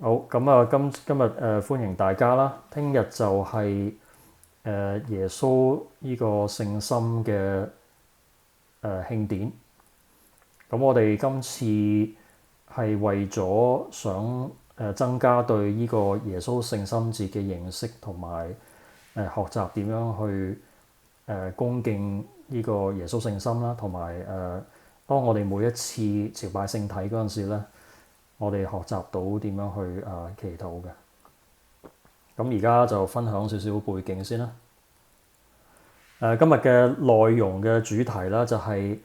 好，咁啊，今日歡迎大家啦。聽日就係耶穌呢個聖心嘅慶典。咁我哋今次係為咗想增加對呢個耶穌聖心節嘅認識，同埋學習點樣去恭敬呢個耶穌聖心啦，同埋當我哋每一次朝拜聖體嗰陣時咧，我哋學習到點樣去祈禱嘅。咁而家就分享少少背景先啦。今日嘅內容嘅主題啦，就係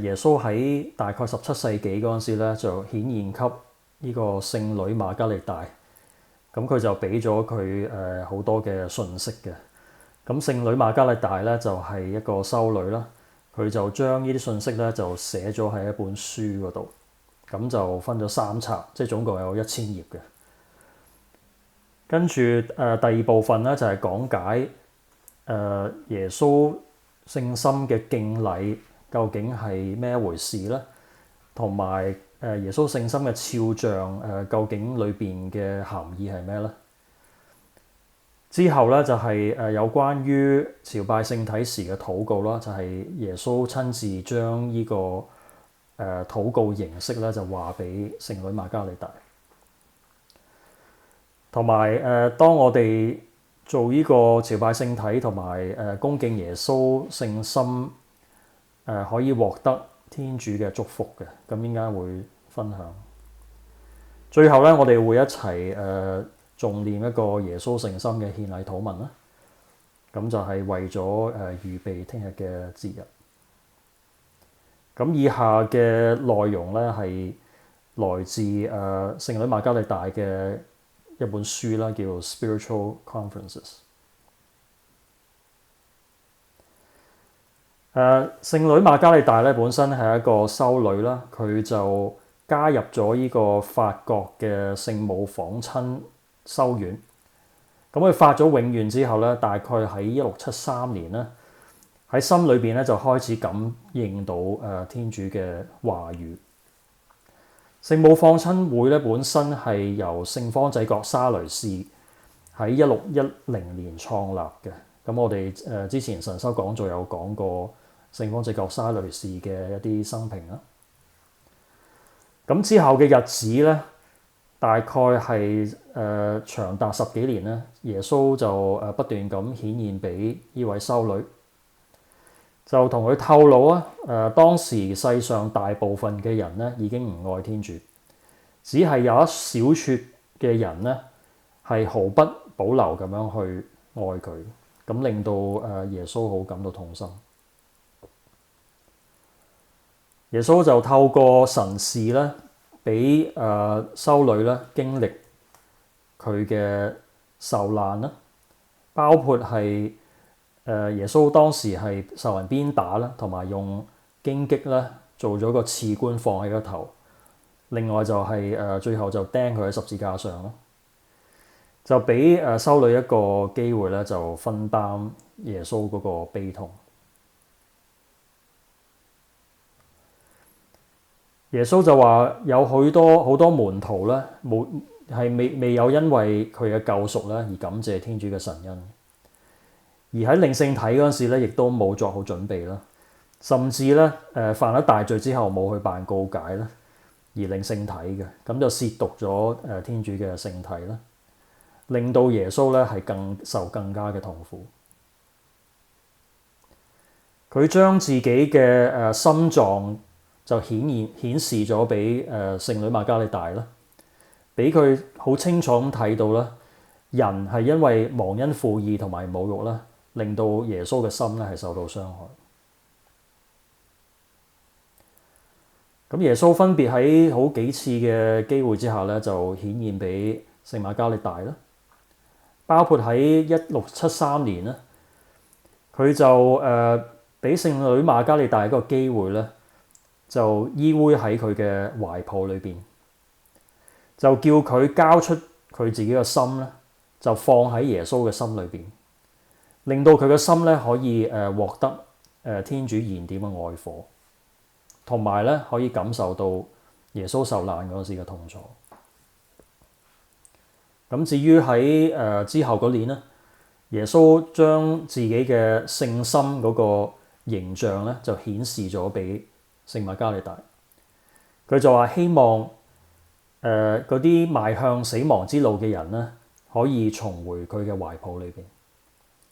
耶穌喺大概17世紀嗰陣時咧，就顯現給呢個聖女瑪加利大。咁佢就俾咗佢好多嘅訊息嘅。咁聖女瑪加利大咧就係一個修女啦，佢就將呢啲訊息咧就寫咗喺一本書嗰度。咁就分咗3冊，即係總共有1000頁嘅。跟住第二部分咧就係講解耶穌聖心嘅敬禮究竟係咩一回事咧，同埋耶穌聖心嘅肖像究竟裏邊嘅含義係咩咧？之後咧就係有關於朝拜聖體時嘅禱告啦，就係耶穌親自將呢個禱告形式咧就話俾聖女瑪加利大。同埋當我哋做呢個朝拜聖體同埋恭敬耶穌聖心可以獲得天主嘅祝福嘅。咁應該會分享。最後咧，我哋會一齊誦念一個耶穌聖心嘅獻禮禱文啦。咁就係為咗預備聽日嘅節日。咁以下嘅內容咧係來自聖女瑪加利大嘅一本書啦，叫做 Spiritual Conferences。聖女瑪加利大咧本身係一個修女啦，佢就加入咗呢個法國嘅聖母訪親修院。咁佢發咗永願之後咧，大概喺1673年咧，喺心裏邊咧就開始感應到天主嘅話語。聖母訪親會咧本身係由聖方濟各沙雷氏喺1610年創立嘅。咁我哋之前神修講座有講過聖方濟各沙雷氏嘅一啲生平啦。咁之後嘅日子咧，大概係長達10幾年咧，耶穌就不斷咁顯現俾呢位修女，就同佢透露啊，當時世上大部分嘅人咧已經唔愛天主，只係有一小撮嘅人咧係毫不保留咁樣去愛佢，咁令到耶穌好感到痛心。耶穌就透過神視咧，俾修女咧經歷佢嘅受難啦，包括係耶穌當時係受人鞭打啦，同埋用荊棘咧做咗個刺冠放喺個頭。另外就係最後就釘佢喺十字架上啦，就俾修女一個機會咧，就分擔耶穌嗰個悲痛。耶穌就話有好多門徒咧，未有因為佢嘅救贖咧而感謝天主嘅神恩，而喺領聖體嗰陣時咧，亦都冇作好準備啦，甚至咧犯咗大罪之後冇去辦告解啦，而領聖體嘅，咁就褻瀆咗天主嘅聖體啦，令到耶穌咧係受更加嘅痛苦。佢將自己嘅心臟就顯示咗俾聖女瑪加利大啦，俾佢好清楚咁睇到啦，人係因為忘恩負義同埋侮辱啦，令到耶穌嘅心咧係受到傷害。咁耶穌分別喺好幾次嘅機會之下咧，就顯現俾聖瑪加利大啦，包括喺1673年咧，佢就俾聖女瑪加利大一個機會咧，就依偎喺佢嘅懷抱裏邊，就叫佢交出佢自己嘅心咧，就放喺耶穌嘅心裏邊，令到佢嘅心咧可以獲得天主燃點嘅愛火，同埋咧可以感受到耶穌受難嗰時嘅痛楚。咁至於喺之後嗰年咧，耶穌將自己嘅聖心嗰個形象咧就顯示咗俾聖瑪加利大。佢就話希望嗰啲邁向死亡之路嘅人咧，可以重回佢嘅懷抱裏邊，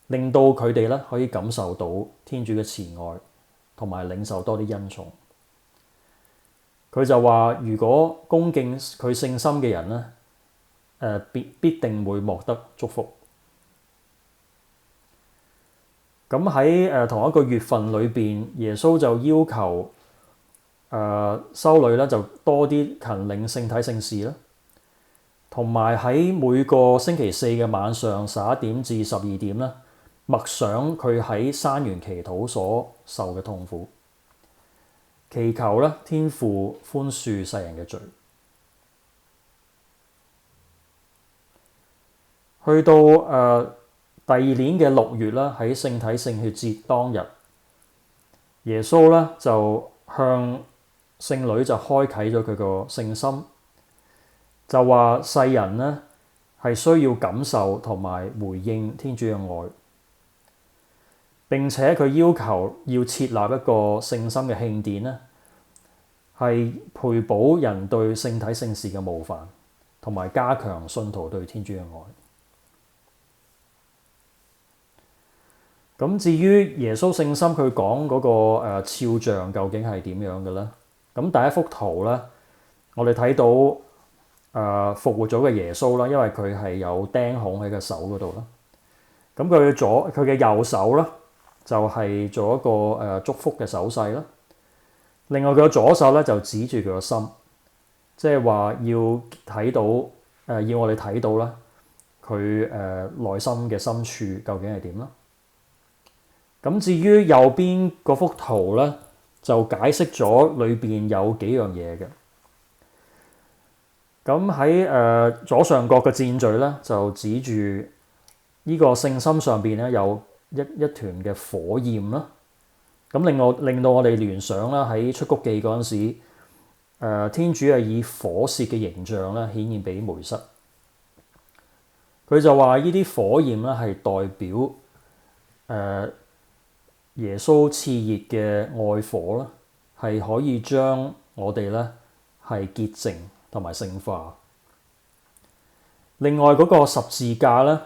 令到佢哋咧可以感受到天主嘅慈愛，同埋領受多啲恩寵。佢就話：如果恭敬佢聖心嘅人咧，必定會獲得祝福。咁喺同一個月份裏邊，耶穌就要求修女咧就多啲勤領聖體聖事啦，同埋喺每個星期四嘅晚上11點至12點咧，默想佢喺山園祈禱所受嘅痛苦，祈求咧天父寬恕世人嘅罪。去到第二年嘅6月啦，喺聖體聖血節當日，耶穌咧就向聖女就開啟咗佢個聖心，就話世人咧係需要感受同埋回應天主嘅愛，並且佢要求要設立一個聖心嘅慶典咧，係賠補人對聖體聖事嘅冒犯，同埋加強信徒對天主嘅愛。咁至於耶穌聖心，佢講嗰個肖像究竟係點樣嘅咧？咁第一幅圖咧，我哋睇到復活咗嘅耶穌啦，因為佢係有釘孔喺個手嗰度啦。咁佢嘅右手咧就係做一個祝福嘅手勢啦。另外佢嘅左手咧就指住佢個心，即係話要睇到要我哋睇到啦，佢內心嘅深處究竟係點啦。咁至於右邊嗰幅圖咧，就解釋咗裏邊有幾樣嘢嘅。咁喺左上角嘅箭序咧，就指住呢個聖心上邊咧有一團嘅火焰啦。咁令到我哋聯想啦，喺出谷記嗰陣時，天主係以火舌嘅形象咧顯現俾梅瑟。佢就話呢啲火焰咧係代表耶穌熾熱嘅愛火啦，係可以將我哋咧係潔淨同埋聖化。另外嗰個十字架咧，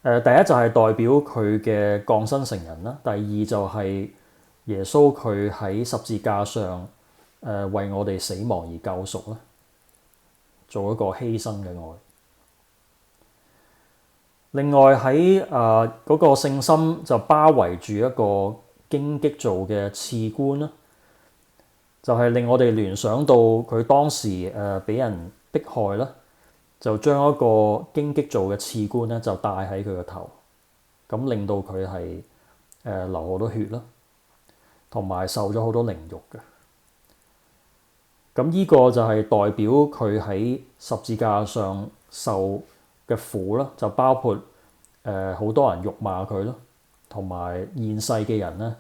第一就係代表佢嘅降生成人啦，第二就係耶穌佢喺十字架上為我哋死亡而救贖啦，做一個犧牲嘅愛。另外喺嗰個聖心就包圍住一個荊棘做嘅刺冠啦，就係令我哋聯想到佢當時俾人迫害啦，就將一個荊棘做嘅刺冠咧就戴喺佢個頭，咁令到佢係流好多血啦，同埋受咗好多凌辱嘅。咁呢個就係代表佢喺十字架上受嘅苦啦，就包括好多人辱罵佢咯，同埋現世嘅人咧，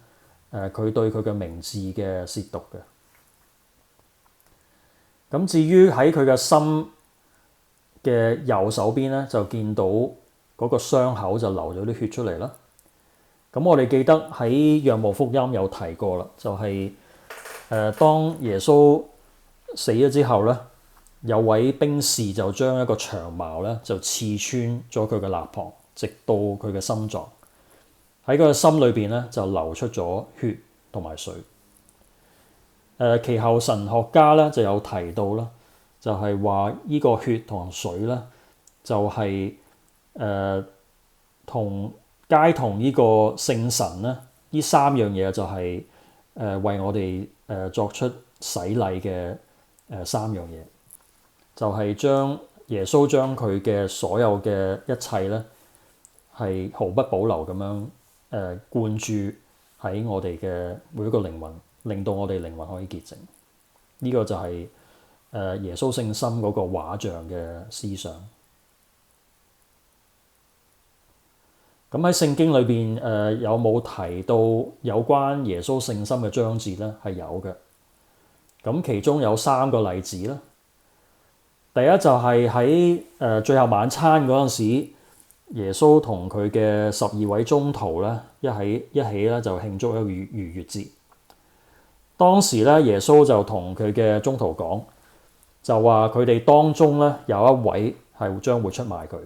佢對佢嘅名字嘅褻瀆嘅。咁至於喺佢嘅心嘅右手邊咧，就見到嗰個傷口就流咗啲血出嚟啦。咁我哋記得喺《若望福音》有提過啦，就係當耶穌死咗之後咧，有位兵士就將一個長矛咧就刺穿咗佢嘅肋旁，直到佢嘅心臟。喺佢嘅心裏邊咧就流出咗血同埋水。其後神學家咧就有提到啦，就係話呢個血同水咧就係皆同呢個聖神咧，呢三樣嘢就係為我哋作出洗禮嘅三樣嘢，就係耶穌將佢嘅所有嘅一切咧係毫不保留咁樣灌注喺我哋嘅每一個靈魂，令到我哋靈魂可以潔淨。呢個就係耶穌聖心嗰個畫像嘅思想。咁喺聖經裏邊有冇提到有關耶穌聖心嘅章節咧？係有嘅。咁其中有3個例子啦。第一就係喺最後晚餐嗰陣時，耶穌同佢嘅12位宗徒咧一起咧就慶祝一個逾越節。當時咧，耶穌就同佢嘅宗徒講，就話佢哋當中咧有一位係將會出賣佢。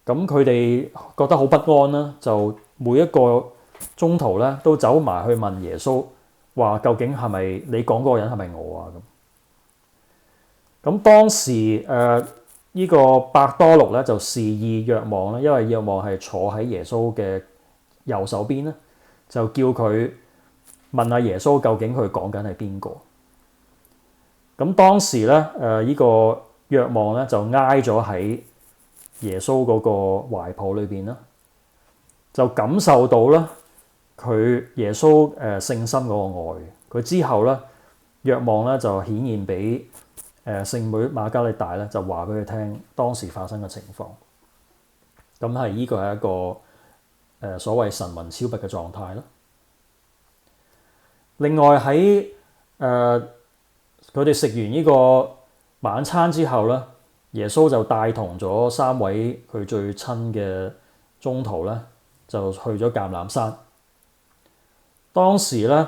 咁佢哋覺得好不安啦，就每一個宗徒咧都走埋去問耶穌，話究竟係咪你講嗰個人係咪我啊？咁當時呢個伯多祿咧就示意若望咧，因為若望係坐喺耶穌嘅右手邊咧，就叫佢問下耶穌究竟佢講緊係邊個。咁當時咧呢個若望咧就挨咗喺耶穌嗰個懷抱裏邊啦，就感受到啦佢耶穌聖心嗰個愛。佢之後咧，若望咧就顯現俾聖妹瑪加利大咧，就話俾佢聽當時發生嘅情況。咁呢個係一個所謂神魂超拔嘅狀態啦。另外喺佢哋食完呢個晚餐之後咧，耶穌就帶同咗3位佢最親嘅宗徒咧，就去咗橄欖山。當時咧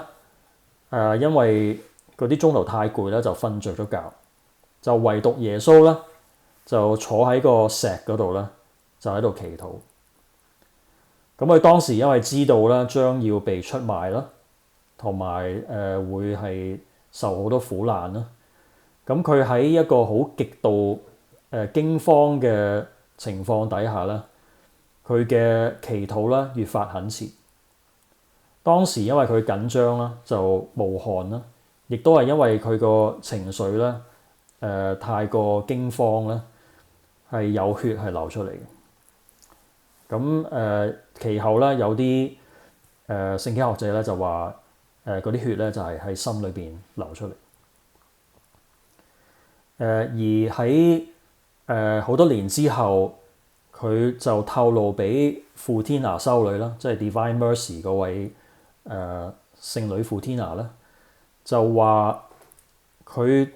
因為嗰啲宗徒太攰咧，就瞓着咗覺，就唯獨耶穌咧就坐喺個石嗰度咧，就喺度祈禱。咁佢當時因為知道咧將要被出賣啦，同埋會係受好多苦難啦。咁佢喺一個好極度驚慌嘅情況底下咧，佢嘅祈禱咧越發懇切。當時因為佢緊張啦，就冒汗啦，亦都係因為佢個情緒咧太過驚慌咧，係有血係流出嚟嘅。咁其後咧有啲聖經學者咧就話嗰啲血咧就係喺心裏邊流出嚟。而喺好多年之後，佢就透露俾傅天娜修女啦，即係 Divine Mercy 嗰位聖女傅天娜咧，就話佢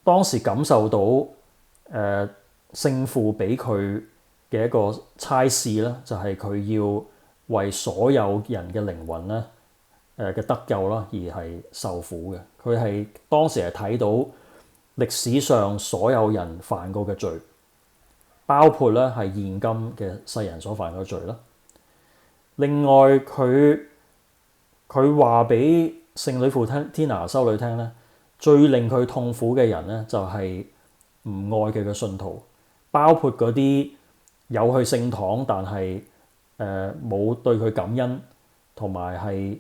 當時感受到聖父俾佢嘅一個差事咧，就係佢要為所有人嘅靈魂咧嘅得救啦，而係受苦嘅。佢係當時係睇到歷史上所有人犯過嘅罪，包括咧係現今嘅世人所犯嘅罪啦。另外佢話俾聖女傅天娜修女聽咧，最令佢痛苦嘅人咧就係唔愛佢嘅信徒，包括嗰啲有去聖堂但係冇對佢感恩，同埋係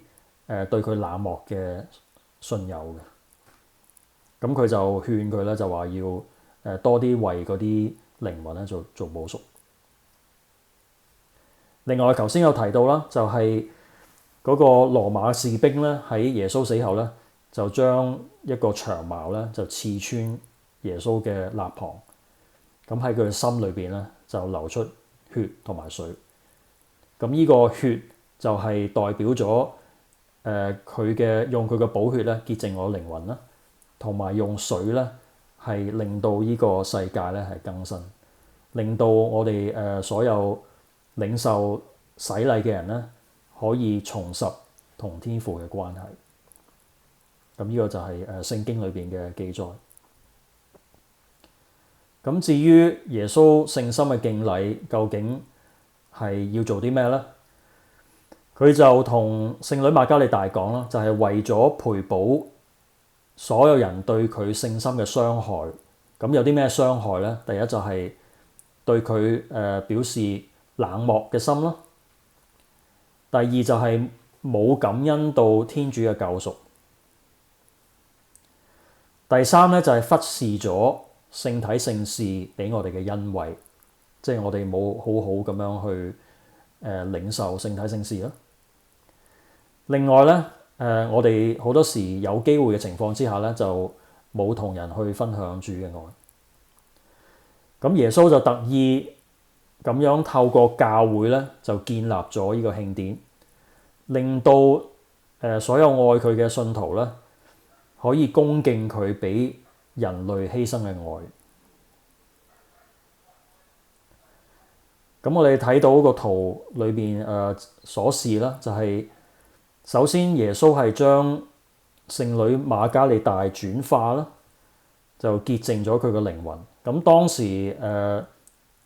對佢冷漠嘅信友嘅。咁佢就勸佢咧，就話要多啲為嗰啲靈魂咧做補贖。另外頭先有提到啦，就係嗰個羅馬士兵咧喺耶穌死後咧，就將一個長矛咧就刺穿耶穌嘅肋旁。咁喺佢嘅心裏邊咧就流出血同埋水。咁呢個血就係代表咗用佢嘅寶血咧潔淨我靈魂啦。同埋用水咧，係令到呢個世界咧係更新，令到我哋所有領受洗禮嘅人咧，可以重拾同天父嘅關係。咁呢個就係聖經裏邊嘅記載。咁至於耶穌聖心嘅敬禮，究竟係要做啲咩咧？佢就同聖女瑪加利大講啦，就係為咗賠補所有人對佢聖心嘅傷害。咁有啲咩傷害咧？第一就係對佢表示冷漠嘅心啦。第二就係冇感恩到天主嘅救贖。第三咧就係忽視咗聖體聖事俾我哋嘅恩惠，即係我哋冇好好咁樣去領受聖體聖事啦。另外咧，我哋好多時有機會嘅情況之下咧，就冇同人去分享主嘅愛。咁耶穌就特意咁樣透過教會咧，就建立咗呢個慶典，令到所有愛佢嘅信徒咧，可以恭敬佢比人類犧牲嘅愛。咁我哋睇到個圖裏邊所示啦，就係首先耶穌係將聖女瑪加利大轉化啦，就潔淨咗佢嘅靈魂。咁當時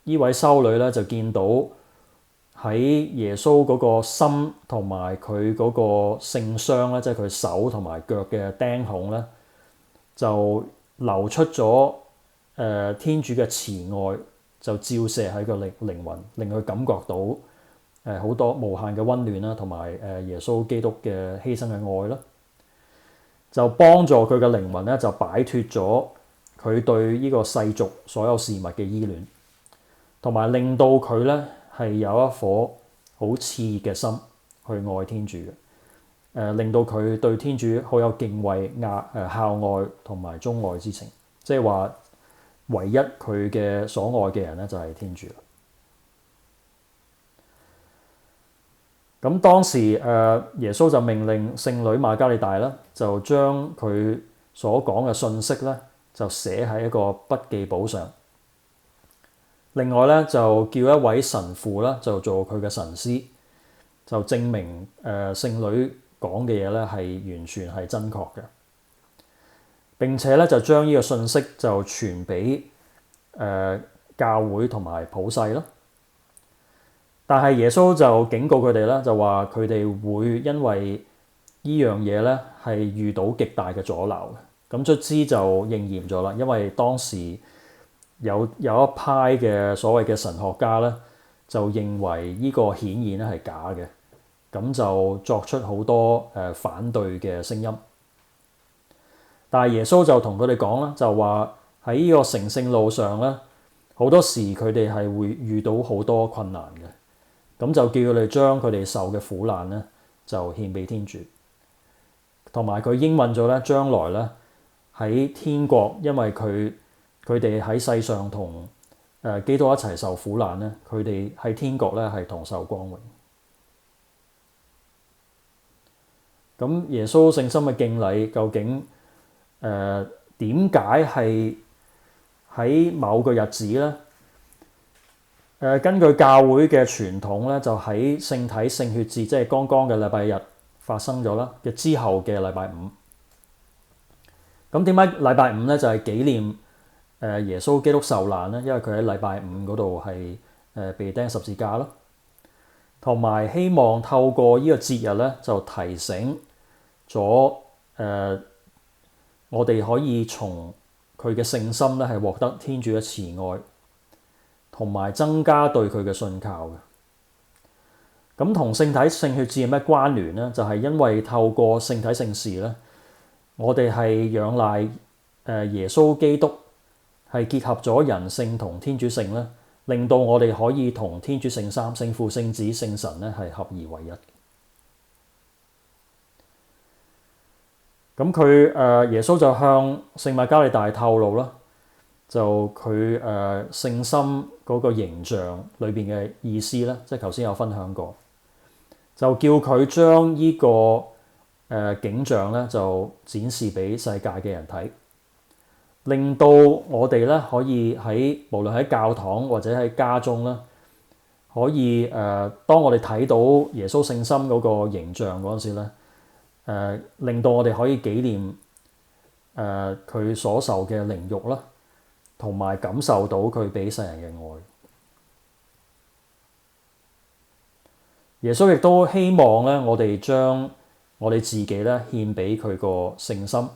呢位修女咧就見到喺耶穌嗰個心同埋佢嗰個聖傷咧，即係佢手同埋腳嘅釘孔咧，就流出咗天主嘅慈愛，就照射喺個靈魂，令佢感覺到好多無限嘅溫暖啦，同埋耶穌基督嘅犧牲嘅愛啦，就幫助佢嘅靈魂咧就擺脫咗佢對呢個世俗所有事物嘅依戀，同埋令到佢咧係有一顆好熾熱嘅心去愛天主嘅，令到佢對天主好有敬畏、孝愛同埋忠愛之情，即係話唯一佢嘅所愛嘅人咧就係天主啦。咁當時耶穌就命令聖女瑪加利大咧，就將佢所講嘅信息咧就寫喺一個筆記簿上。另外咧就叫一位神父啦，就做佢嘅神師，就證明聖女講嘅嘢咧係完全係真確嘅。並且咧就將呢個信息就傳俾教會同埋普世啦。但係耶穌就警告佢哋啦，就話佢哋會因為呢樣嘢咧係遇到極大嘅阻撓嘅。咁卒之就應驗咗啦，因為當時有一派嘅所謂嘅神學家咧，就認為呢個顯現咧係假嘅，咁就作出好多反對嘅聲音。但係耶穌就同佢哋講啦，就話喺呢個成聖路上咧，好多時佢哋係會遇到好多困難嘅。咁就叫佢哋將佢哋受嘅苦難咧，就獻俾天主，同埋佢應允咗咧，將來咧喺天國，因為佢哋喺世上同基督一齊受苦難咧，佢哋喺天國咧係同受光榮。咁耶穌聖心嘅敬禮究竟點解係喺某個日子咧？根據教會嘅傳統咧，就喺聖體聖血節，即係剛剛嘅禮拜日發生咗啦嘅之後嘅禮拜五。咁點解禮拜五咧就係紀念耶穌基督受難咧？因為佢喺禮拜五嗰度係被釘十字架啦，同埋希望透過呢個節日咧，就提醒咗我哋可以從佢嘅聖心咧係獲得天主嘅慈愛，同埋增加對佢嘅信靠嘅。咁同聖體聖血節有咩關聯咧？就係因為透過聖體聖事咧，我哋係仰賴耶穌基督係結合咗人性同天主性咧，令到我哋可以同天主聖三、聖父、聖子、聖神咧係合而為一。咁佢耶穌就向聖瑪加利大透露啦，就佢聖心嗰個形象裏邊嘅意思咧，即係頭先有分享過，就叫佢將呢個景象咧就展示俾世界嘅人睇，令到我哋咧可以喺無論喺教堂或者喺家中咧，可以當我哋睇到耶穌聖心嗰個形象嗰陣時咧，令到我哋可以紀念佢所受嘅凌辱啦，同埋感受到佢俾世人嘅愛。耶穌亦都希望咧，我哋將我哋自己咧獻俾佢個聖心，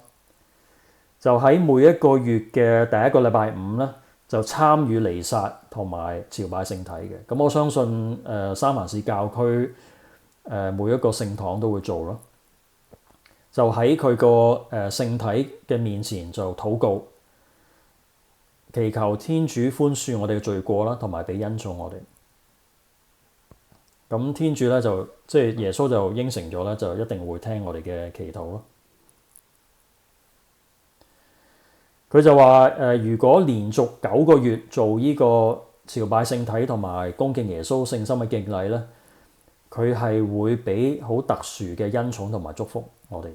就喺每一個月嘅第一個禮拜五咧，就參與彌撒同埋朝拜聖體嘅。咁我相信三藩市教區每一個聖堂都會做咯，就喺佢個聖體嘅面前就禱告，祈求天主寬恕我哋嘅罪過啦，同埋俾恩寵我哋。咁天主咧就即係耶穌就應承咗咧，就一定會聽我哋嘅祈禱咯。佢就話如果連續9個月做呢個朝拜聖體同埋恭敬耶穌聖心嘅敬禮咧，佢係會俾好特殊嘅恩寵同埋祝福我哋。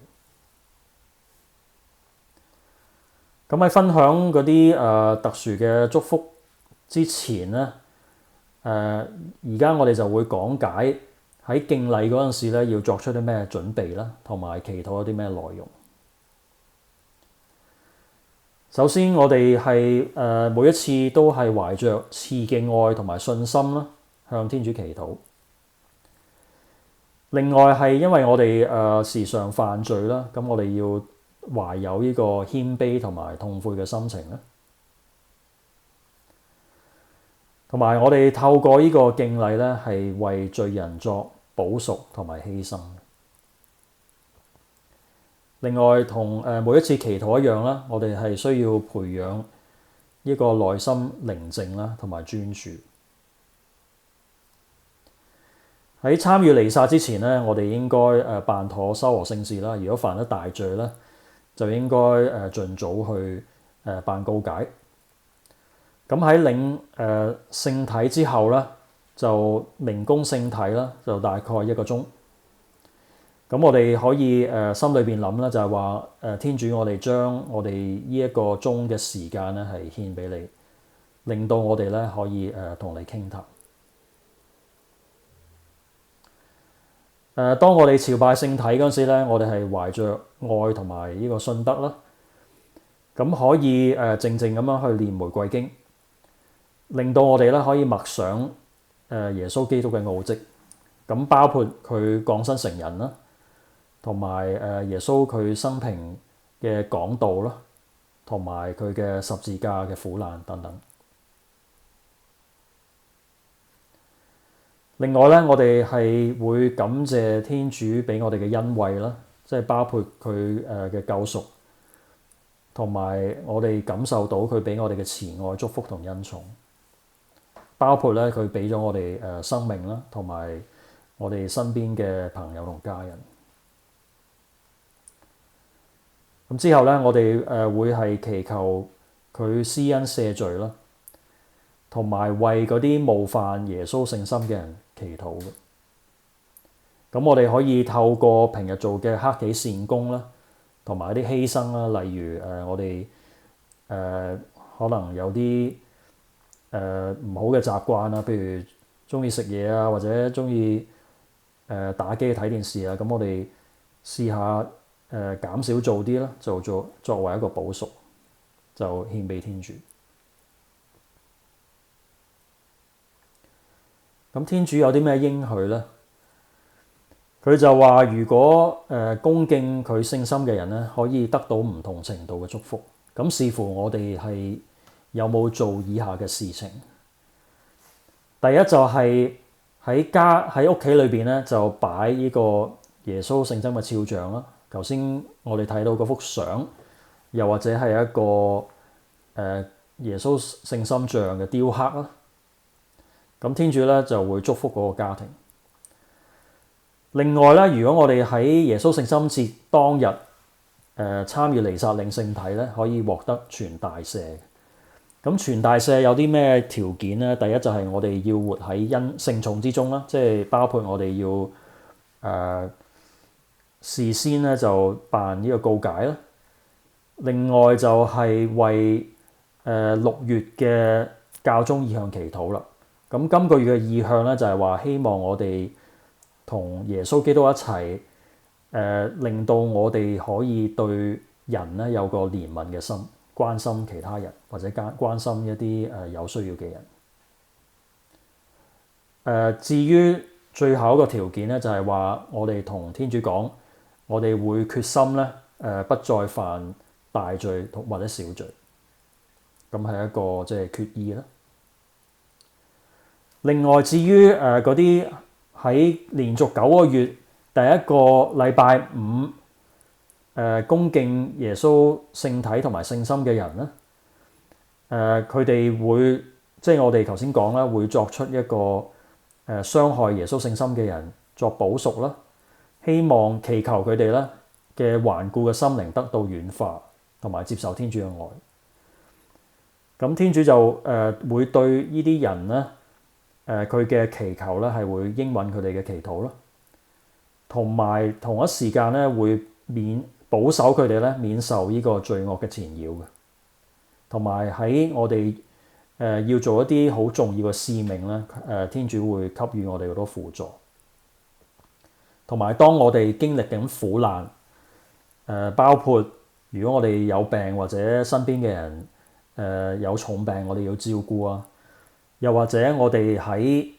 咁喺分享嗰啲特殊嘅祝福之前咧，而家我哋就會講解喺敬禮嗰陣時咧要作出啲咩準備啦，同埋祈禱有啲咩內容。首先，我哋係每一次都係懷着賜嘅愛同埋信心啦，向天主祈禱。另外係因為我哋時常犯罪啦，咁我哋要懷有呢個謙卑同埋痛悔嘅心情啦。同埋我哋透過呢個敬禮咧，係為罪人作補贖同埋犧牲。另外，同每一次祈禱一樣啦，我哋係需要培養呢個內心寧靜啦，同埋專注。喺參與彌撒之前咧，我哋應該辦妥修和聖事啦。如果犯咗大罪咧，就應該盡早去辦告解。咁喺領聖體之後咧，就明供聖體啦，就大概1個鐘。咁我哋可以心裏邊諗啦，就係話天主，我哋將我哋呢1個鐘嘅時間咧係獻俾你，令到我哋咧可以同你傾談。當我哋朝拜聖體嗰陣時咧，我哋係懷着愛同埋呢個信德啦，咁可以靜靜咁樣去唸玫瑰經，令到我哋咧可以默想耶穌基督嘅奧蹟，咁包括佢降生成人啦，同埋耶穌佢生平嘅講道啦，同埋佢嘅十字架嘅苦難等等。另外咧，我哋係會感謝天主俾我哋嘅恩惠啦，即係包括佢嘅救贖，同埋我哋感受到佢俾我哋嘅慈愛、祝福同恩寵，包括咧佢俾咗我哋生命啦，同埋我哋身邊嘅朋友同家人。咁之後咧，我哋會係祈求佢施恩赦罪啦，同埋為嗰啲冒犯耶穌聖心嘅人祈禱嘅。咁我哋可以透過平日做嘅克己善功啦，同埋一啲犧牲啦，例如我哋可能有啲唔好嘅習慣啊，譬如中意食嘢啊，或者中意打機睇電視啊，咁我哋試下減少做啲啦，就作為一個補贖，就獻俾天主。咁天主有啲咩應許咧？佢就話如果恭敬佢聖心嘅人咧，可以得到唔同程度嘅祝福。咁視乎我哋係有冇做以下嘅事情。第一就係喺屋企裏邊咧，就擺呢個耶穌聖心嘅肖像啦。頭先我哋睇到嗰幅相，又或者係一個耶穌聖心像嘅雕刻啦。咁天主咧就會祝福嗰個家庭。另外咧，如果我哋喺耶穌聖心節當日參與彌撒領聖體咧，可以獲得全大赦。咁全大赦有啲咩條件咧？第一就係我哋要活喺聖寵之中啦，即係包括我哋要事先咧就辦呢個告解啦。另外就係為6月嘅教宗意向祈禱啦。咁今個月嘅意向咧就係話希望我哋同耶穌基督一齊令到我哋可以對人咧有個憐憫嘅心，關心其他人，或者關心一啲有需要嘅人。至於最後一個條件咧，就係話我哋同天主講，我哋會決心咧不再犯大罪或者小罪。咁係一個即係決意啦。另外，至於嗰啲喺連續9個月第一個禮拜五恭敬耶穌聖體同埋聖心嘅人咧，佢哋會即係我哋頭先講啦，會作出一個傷害耶穌聖心嘅人作補贖啦，希望祈求佢哋咧嘅頑固嘅心靈得到軟化，同埋接受天主嘅愛。咁天主就會對呢啲人咧，佢嘅祈求咧係會應允佢哋嘅祈禱啦，同埋同一時間咧會保守佢哋咧免受呢個罪惡嘅纏繞嘅。同埋喺我哋要做一啲好重要嘅使命咧，天主會給予我哋好多輔助。同埋當我哋經歷緊苦難，包括如果我哋有病或者身邊嘅人有重病，我哋要照顧啊。又或者我哋喺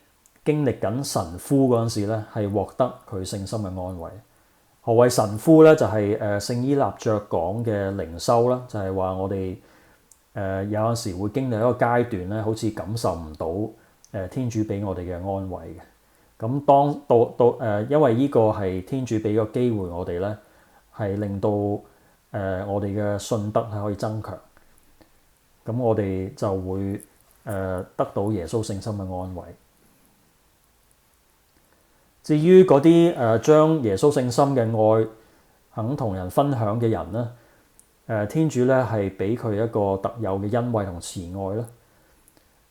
經歷緊神枯嗰陣時咧，係獲得佢聖心嘅安慰。何謂神枯咧？就係聖依納爵講嘅靈修啦，就係話我哋有陣時會經歷一個階段咧，好似感受唔到天主俾我哋嘅安慰嘅。咁當到因為呢個係天主俾個機會我哋咧，係令到我哋嘅信德係可以增強。咁我哋就會得到耶穌聖心嘅安慰。至於嗰啲將耶穌聖心嘅愛肯同人分享嘅人咧，天主咧係俾佢一個特有嘅恩惠同慈愛啦，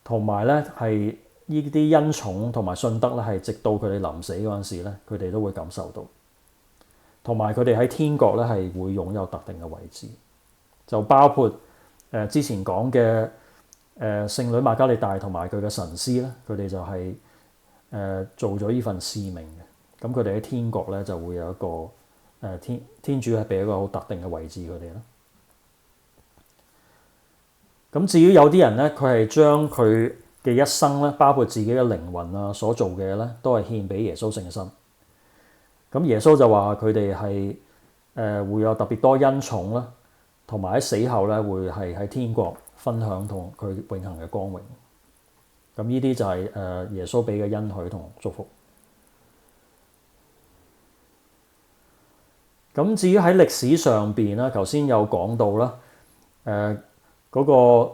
同埋咧係呢啲恩寵同埋信德咧係直到佢哋臨死嗰陣時咧，佢哋都會感受到。同埋佢哋喺天國咧係會擁有特定嘅位置，就包括之前講嘅聖女瑪加利大同埋佢嘅神師咧，佢哋就係做咗呢份使命嘅。咁佢哋喺天國咧就會有一個天主係俾一個好特定嘅位置佢哋啦。咁至於有啲人咧，佢係將佢嘅一生咧，包括自己嘅靈魂啊所做嘅嘢咧，都係獻俾耶穌聖心。咁耶穌就話佢哋係會有特別多恩寵啦，同埋喺死後咧會係喺天國分享同佢永恆嘅光榮。咁呢啲就係耶穌俾嘅恩許同祝福。咁至於喺歷史上邊啦，頭先有講到啦，嗰個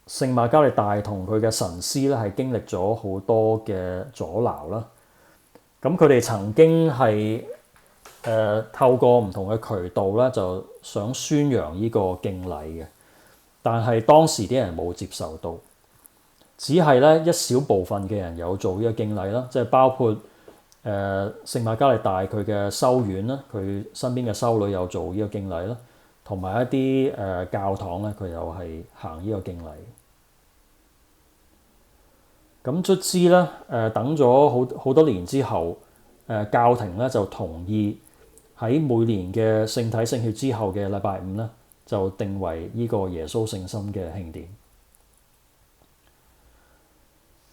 聖瑪加利大同佢嘅神師咧係經歷咗好多嘅阻撓啦。咁佢哋曾經係透過唔同嘅渠道咧，就想宣揚呢個敬禮嘅，但係當時啲人冇接受到，只係咧一小部分嘅人有做呢個敬禮啦，即係包括聖瑪加利大佢嘅修院啦，佢身邊嘅修女有做呢個敬禮啦，同埋一啲教堂咧，佢又係行呢個敬禮。咁卒之咧，等咗好多年之後，教廷咧就同意喺每年嘅聖體聖血之後嘅禮拜五咧，就定為呢個耶穌聖心嘅慶典。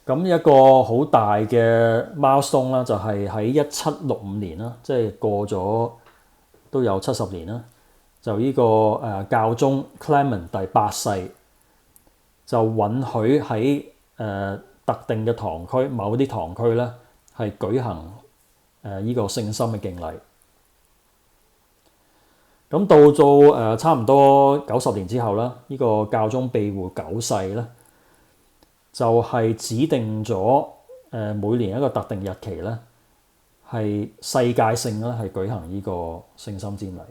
咁一個好大嘅 milestone 啦，就係喺1765年啦，即係過咗都有70年啦，就呢個教宗 Clement 第8世就允許喺特定嘅堂區，某啲堂區咧係舉行呢個聖心嘅敬禮。咁到咗差唔多90年之後啦，呢個教宗庇護9世咧就係指定咗每年一個特定日期咧係世界性咧係舉行呢個聖心瞻禮。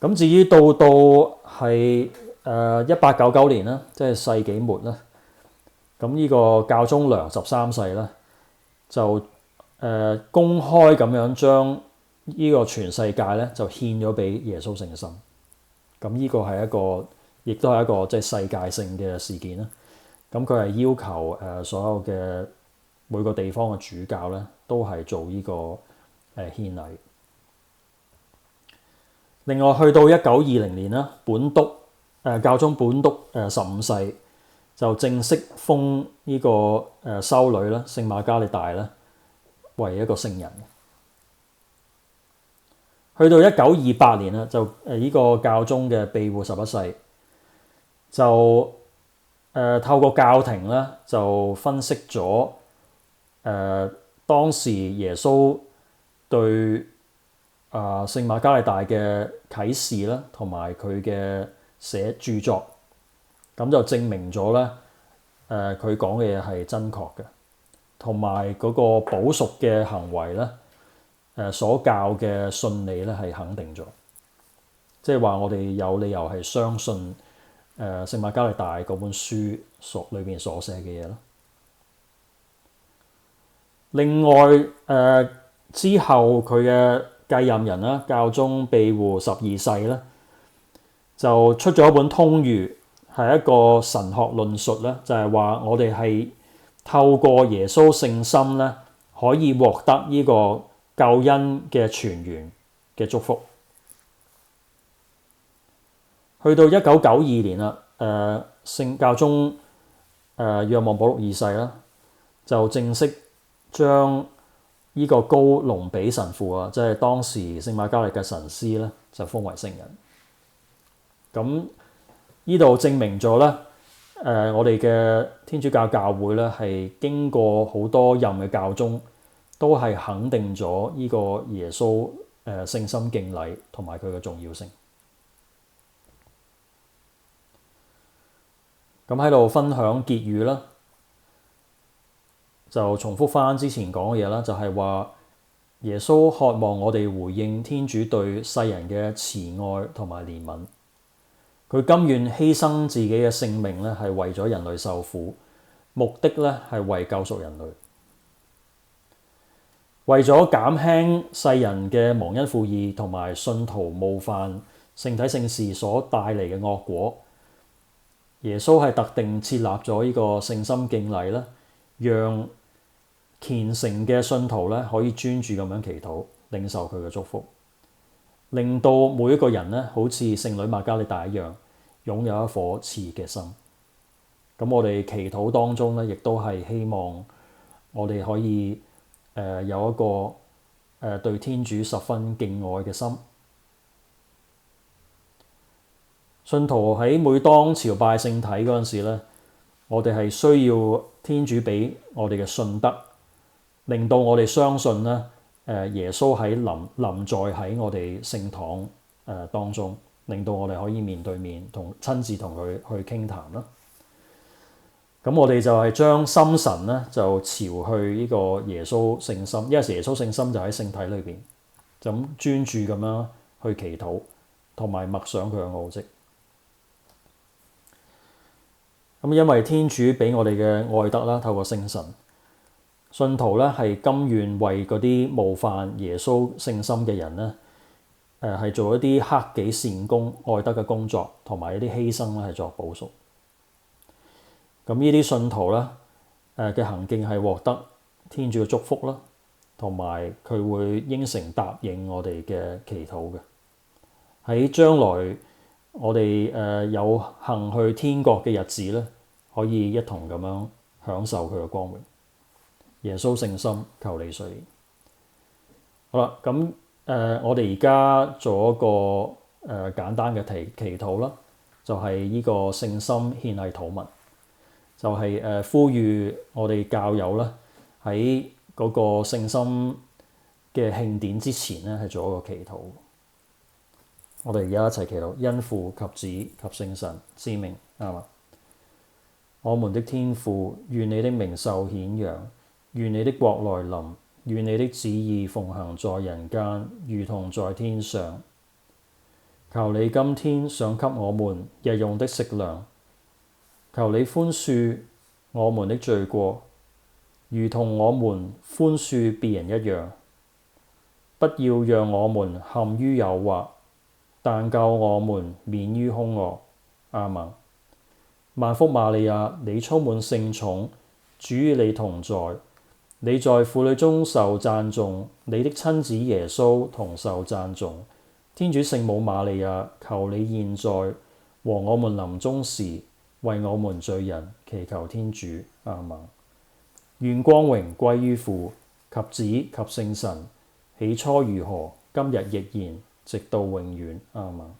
咁至於到係1899年啦，即係世紀末啦。咁呢個教宗良13世咧就公開咁樣將呢個全世界咧就獻咗俾耶穌聖心。咁呢個係一個，亦都係一個即係世界性嘅事件啦。咁佢係要求所有嘅每個地方嘅主教咧都係做呢個獻禮。另外去到1920年啦，教宗本篤15世就正式封呢個修女啦，聖瑪加利大咧為一個聖人。去到1928年啦，就呢個教宗嘅庇護11世就透過教廷咧就分析咗當時耶穌對聖瑪加利大嘅啟示啦，同埋佢嘅著作，咁就證明咗咧佢講嘅嘢係真確嘅，同埋嗰個補贖嘅行為咧所教嘅信理咧係肯定咗，即係話我哋有理由係相信聖瑪加利大嗰本書裏邊所寫嘅嘢啦。另外之後佢嘅繼任人啦，教宗庇護12世咧，就出咗一本通諭，係一個神學論述咧，就係話我哋係透過耶穌聖心咧，可以獲得呢個救恩嘅泉源嘅祝福。去到1992年啦，聖教宗若望保祿二世啦，就正式將呢個高隆比神父啊，即係當時聖瑪加利嘅神師咧，就封為聖人。咁呢度證明咗咧，我哋嘅天主教教會咧係經過好多任嘅教宗，都係肯定咗呢個耶穌聖心敬禮同埋佢嘅重要性。咁喺度分享結語啦，就重複翻之前講嘅嘢啦，就係話耶穌渴望我哋回應天主對世人嘅慈愛同埋憐憫，佢甘願犧牲自己嘅性命咧，係為咗人類受苦，目的咧係為救贖人類，為咗減輕世人嘅忘恩負義同埋信徒冒犯聖體聖事所帶嚟嘅惡果。耶穌係特定設立咗呢個聖心敬禮啦，讓虔誠嘅信徒咧可以專注咁樣祈禱，領受佢嘅祝福，令到每一個人咧好似聖女瑪加利大一樣，擁有一顆熾熱嘅心。咁我哋祈禱當中咧，亦都係希望我哋可以有一個對天主十分敬愛嘅心。信徒喺每當朝拜聖體嗰陣時咧，我哋係需要天主俾我哋嘅信德，令到我哋相信咧，耶穌臨在喺我哋聖堂當中，令到我哋可以面對面親自同佢去傾談啦。咁我哋就係將心神咧就朝去呢個耶穌聖心，因為耶穌聖心就喺聖體裏邊，就咁專注咁樣去祈禱，同埋默想佢嘅奧蹟。咁因為天主俾我哋嘅愛德啦，透過聖神，信徒咧係甘願為嗰啲冒犯耶穌聖心嘅人咧，係做一啲克己善功愛德嘅工作，同埋一啲犧牲咧係作補贖。咁呢啲信徒咧嘅行徑係獲得天主嘅祝福啦，同埋佢會應承答應我哋嘅祈禱嘅。喺將來我哋有幸去天國嘅日子咧，可以一同咁樣享受佢嘅光榮。耶穌聖心，求你垂憐。好啦，咁我哋而家做一個簡單嘅祈禱啦，就係呢個聖心獻禮禱文，就係呼籲我哋教友啦喺嗰個聖心嘅慶典之前咧，係做一個祈禱。我哋而家一齊祈禱，因父及子及聖神之名，啱嘛？我們的天父，願你的名受顯揚，願你的國來臨，願你的旨意奉行在人間，如同在天上。求你今天賞給我們日用的食糧，求你寬恕我們的罪過，如同我們寬恕別人一樣。不要讓我們陷於誘惑，但救我們免於兇惡。阿們。萬福瑪利亞，你充滿聖寵，主與你同在，你在婦女中受讚頌，你的親子耶穌同受讚頌。天主聖母瑪利亞，求你現在和我們臨終時，為我們罪人祈求天主。阿們。願光榮歸於父及子及聖神，起初如何，今日亦然，直到永遠。阿們。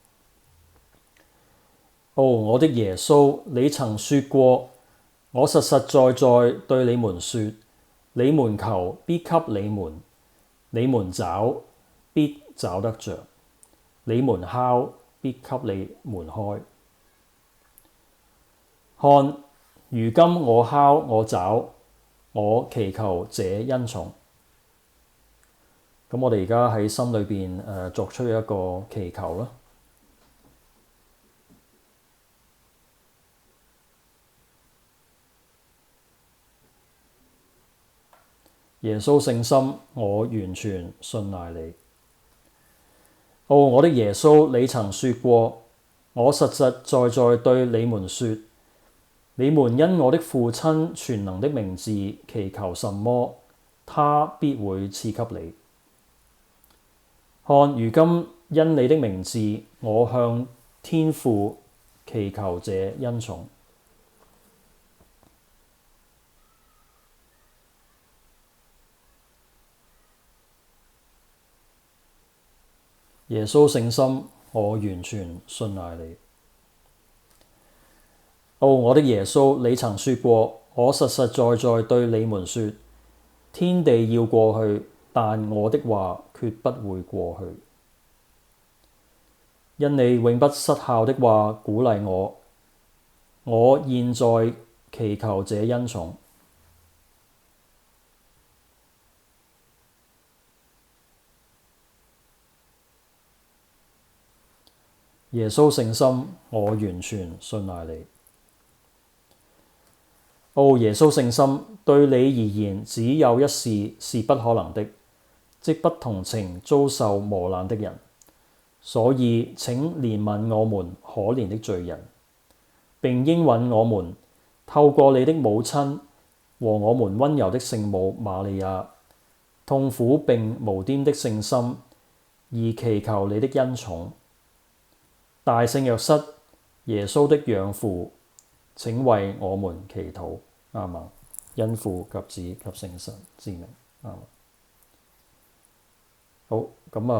我的耶穌，你曾說過，我實實在在對你們說，你們求必給你們，你們找必找得着，你們敲必給你們開。看，如今我敲我找，我祈求這恩寵。咁我哋而家喺心裏邊作出一個祈求啦。耶穌聖心，我完全信賴你。我的耶穌，你曾說過，我實實在在對你們說，你們因我的父親全能的名字祈求什麼，他必會賜給你。看，如今因你的名字，我向天父祈求這恩寵。耶穌聖心，我完全信賴你。我的耶穌，你曾說過，我實實在在對你們說，天地要過去，但我的話決不會過去。因你永不失效的話鼓勵我，我現在祈求這恩寵。耶穌聖心，我完全信賴你。耶穌聖心，對你而言只有一事是不可能的，即不同情遭受磨難的人。所以請憐憫我們可憐的罪人，並應允我們透過你的母親和我們溫柔的聖母瑪利亞，痛苦並無玷的聖心，而祈求你的恩寵。大聖若瑟，耶穌的養父，請為我們祈禱。阿們。因父及子及聖神之名。阿們。好，咁